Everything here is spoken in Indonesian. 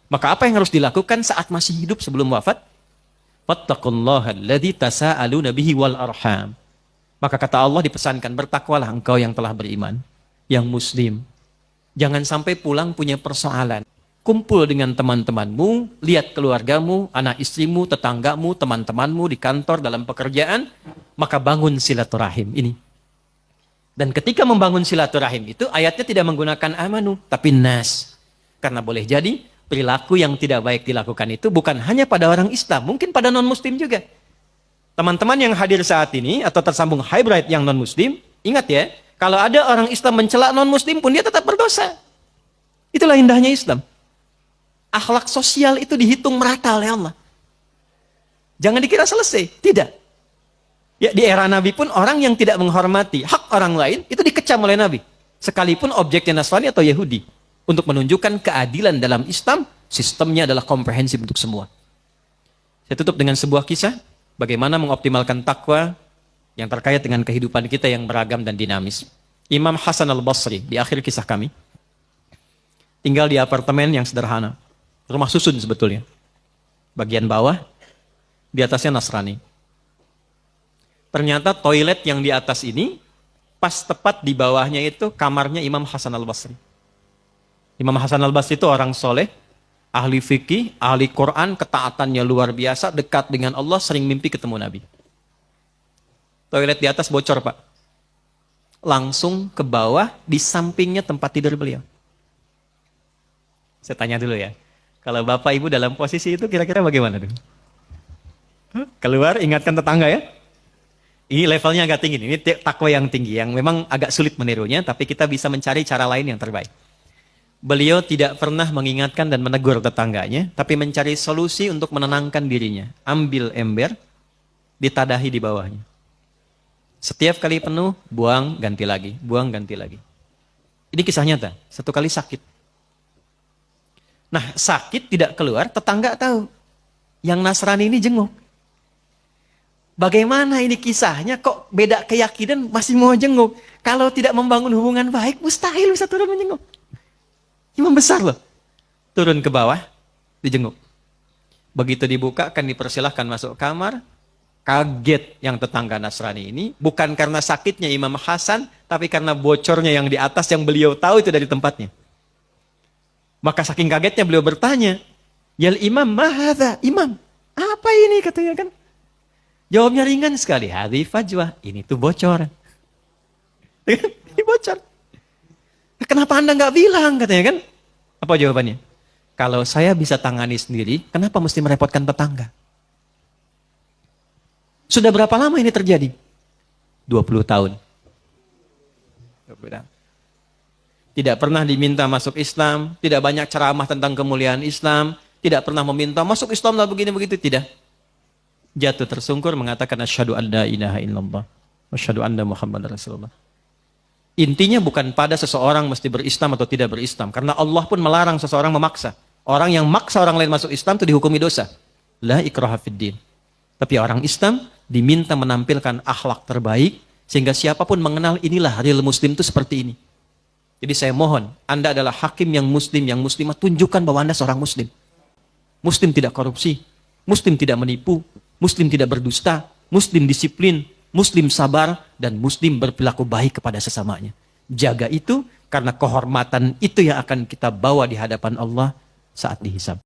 Maka apa yang harus dilakukan saat masih hidup sebelum wafat? Fattaqullaha alladzi tasaaluna bihi wal arham. Maka kata Allah dipesankan, bertakwalah engkau yang telah beriman, yang muslim. Jangan sampai pulang punya persoalan. Kumpul dengan teman-temanmu, lihat keluargamu, anak istrimu, tetanggamu, teman-temanmu di kantor, dalam pekerjaan, maka bangun silaturahim ini. Dan ketika membangun silaturahim itu, ayatnya tidak menggunakan amanu, tapi nas. Karena boleh jadi, perilaku yang tidak baik dilakukan itu bukan hanya pada orang Islam, mungkin pada non-muslim juga. Teman-teman yang hadir saat ini, atau tersambung hybrid yang non-muslim, ingat ya, kalau ada orang Islam mencela non-muslim pun dia tetap berdosa. Itulah indahnya Islam. Akhlak sosial itu dihitung merata oleh Allah. Jangan dikira selesai, tidak. Ya, di era Nabi pun orang yang tidak menghormati hak orang lain itu dikecam oleh Nabi. Sekalipun objeknya Nasrani atau Yahudi. Untuk menunjukkan keadilan dalam Islam, sistemnya adalah komprehensif untuk semua. Saya tutup dengan sebuah kisah, bagaimana mengoptimalkan takwa yang terkait dengan kehidupan kita yang beragam dan dinamis. Imam Hasan al-Basri, di akhir kisah kami, tinggal di apartemen yang sederhana. Rumah susun sebetulnya. Bagian bawah, di atasnya Nasrani. Ternyata toilet yang di atas ini, pas tepat di bawahnya itu kamarnya Imam Hasan al-Basri. Imam Hasan al-Basri itu orang soleh, ahli fikih, ahli Quran, ketaatannya luar biasa, dekat dengan Allah, sering mimpi ketemu Nabi. Toilet di atas bocor, Pak. Langsung ke bawah, di sampingnya tempat tidur beliau. Saya tanya dulu ya, kalau Bapak Ibu dalam posisi itu kira-kira bagaimana dong? Keluar, ingatkan tetangga ya. Ini levelnya agak tinggi, ini takwa yang tinggi, yang memang agak sulit menirunya, tapi kita bisa mencari cara lain yang terbaik. Beliau tidak pernah mengingatkan dan menegur tetangganya, tapi mencari solusi untuk menenangkan dirinya. Ambil ember, ditadahi di bawahnya. Setiap kali penuh, buang, ganti lagi. Buang, ganti lagi. Ini kisah nyata, satu kali sakit. Nah, sakit tidak keluar, tetangga tahu. Yang Nasrani ini jenguk. Bagaimana ini kisahnya, kok beda keyakinan masih mau jenguk? Kalau tidak membangun hubungan baik, mustahil bisa turun menjenguk. Imam besar loh. Turun ke bawah, dijenguk. Begitu dibuka, akan dipersilahkan masuk kamar. Kaget yang tetangga Nasrani ini, bukan karena sakitnya Imam Hasan, tapi karena bocornya yang di atas yang beliau tahu itu dari tempatnya. Maka saking kagetnya beliau bertanya, "Yal imam, mahadha?" Imam, apa ini katanya kan? Jawabnya ringan sekali, "Hadhi fajwah." Ini tuh bocor. Ini bocor. Kenapa Anda nggak bilang katanya kan? Apa jawabannya? Kalau saya bisa tangani sendiri, kenapa mesti merepotkan tetangga? Sudah berapa lama ini terjadi? 20 tahun. Tidak pernah diminta masuk Islam, tidak banyak ceramah tentang kemuliaan Islam, tidak pernah meminta masuk Islam lah begini-begitu, tidak. Jatuh tersungkur mengatakan asyhadu an la ilaha illallah wa asyhadu anna Muhammadar Rasulullah. Intinya bukan pada seseorang mesti berislam atau tidak berislam, karena Allah pun melarang seseorang memaksa. Orang yang maksa orang lain masuk Islam itu dihukumi dosa. La ikraha fid din. Tapi orang Islam diminta menampilkan akhlak terbaik sehingga siapapun mengenal inilah real muslim itu seperti ini. Jadi saya mohon, Anda adalah hakim yang muslimah, tunjukkan bahwa Anda seorang muslim. Muslim tidak korupsi, muslim tidak menipu, muslim tidak berdusta, muslim disiplin, muslim sabar, dan muslim berperilaku baik kepada sesamanya. Jaga itu, karena kehormatan itu yang akan kita bawa di hadapan Allah saat dihisab.